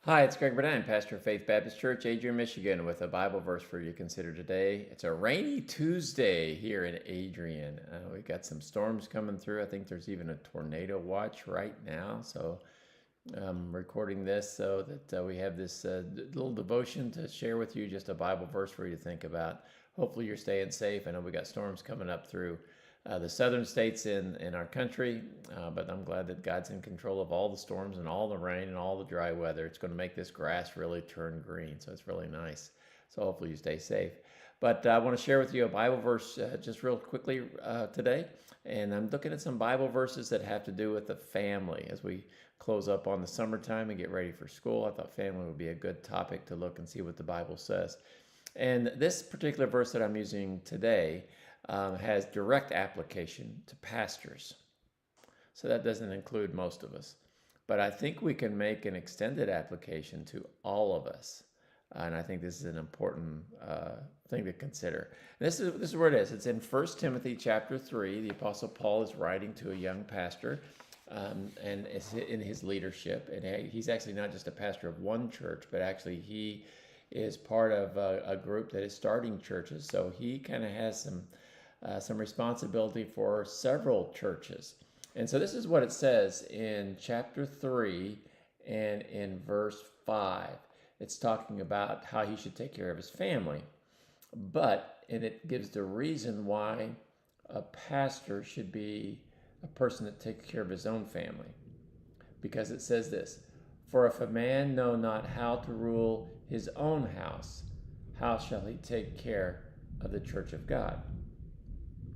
Hi, it's Greg Burdine, pastor of Faith Baptist Church, Adrian, Michigan, with a Bible verse for you to consider today. It's a rainy Tuesday here in Adrian. We've got some storms coming through. I think there's even a tornado watch right now. So I'm recording this so that we have this little devotion to share with you, just a Bible verse for you to think about. Hopefully you're staying safe. I know we got storms coming up through the southern states in our country, but I'm glad that God's in control of all the storms and all the rain and all the dry weather. It's going to make this grass really turn green, so it's really nice. So hopefully you stay safe. But I want to share with you a Bible verse just real quickly today. And I'm looking at some Bible verses that have to do with the family as we close up on the summertime and get ready for school. I thought family would be a good topic to look and see what the Bible says. And this particular verse that I'm using today has direct application to pastors. So that doesn't include most of us. But I think we can make an extended application to all of us. And I think this is an important thing to consider. This is where it is. It's in 1 Timothy chapter 3. The Apostle Paul is writing to a young pastor, and it's in his leadership. And he's actually not just a pastor of one church, but actually he is part of a group that is starting churches. So he kind of has some responsibility for several churches. And so this is what it says in chapter 3 and in verse 5. It's talking about how he should take care of his family. And it gives the reason why a pastor should be a person that takes care of his own family. Because it says this, "For if a man know not how to rule his own house, how shall he take care of the church of God?"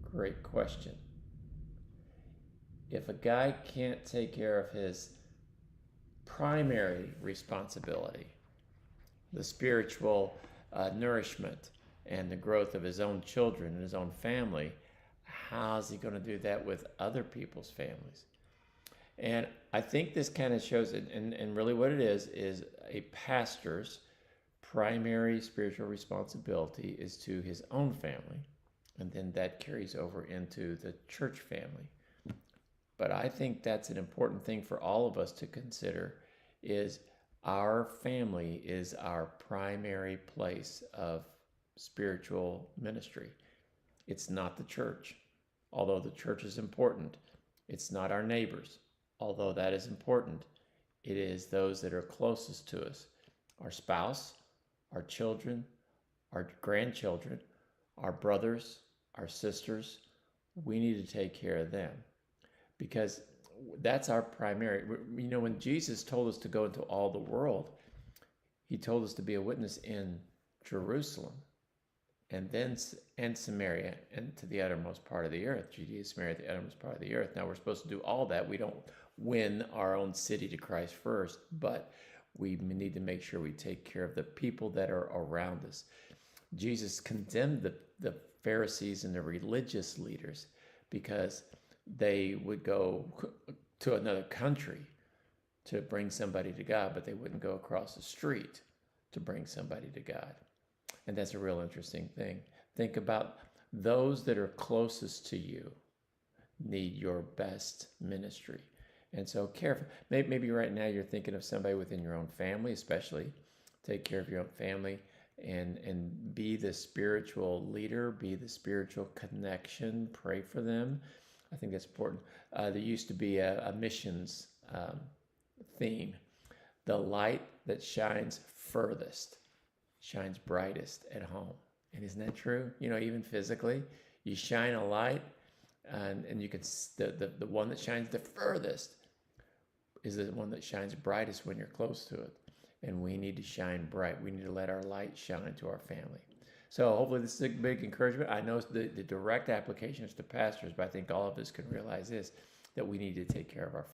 Great question. If a guy can't take care of his primary responsibility, the spiritual nourishment and the growth of his own children and his own family, how's he going to do that with other people's families? And I think this kind of shows it, and really what it is a pastor's primary spiritual responsibility is to his own family, and then that carries over into the church family. But I think that's an important thing for all of us to consider, is our family is our primary place of spiritual ministry. It's not the church, although the church is important. It's not our neighbors, although that is important. It is those that are closest to us, our spouse, our children, our grandchildren, our brothers, our sisters. We need to take care of them because that's our primary. You know, when Jesus told us to go into all the world, he told us to be a witness in Jerusalem and Samaria and to the uttermost part of the earth. Judea, Samaria, the uttermost part of the earth. Now we're supposed to do all that. We don't win our own city to Christ first, but we need to make sure we take care of the people that are around us. Jesus condemned the Pharisees and the religious leaders because they would go to another country to bring somebody to God, but they wouldn't go across the street to bring somebody to God. And that's a real interesting thing. Think about those that are closest to you need your best ministry. And so careful. Maybe right now you're thinking of somebody within your own family, especially. Take care of your own family and be the spiritual leader, be the spiritual connection, pray for them. I think that's important. There used to be a missions theme. The light that shines furthest shines brightest at home. And isn't that true? You know, even physically, you shine a light and you can, the one that shines the furthest is the one that shines brightest when you're close to it. And we need to shine bright. We need to let our light shine to our family. So hopefully this is a big encouragement. I know the direct application is to pastors, but I think all of us can realize this, that we need to take care of our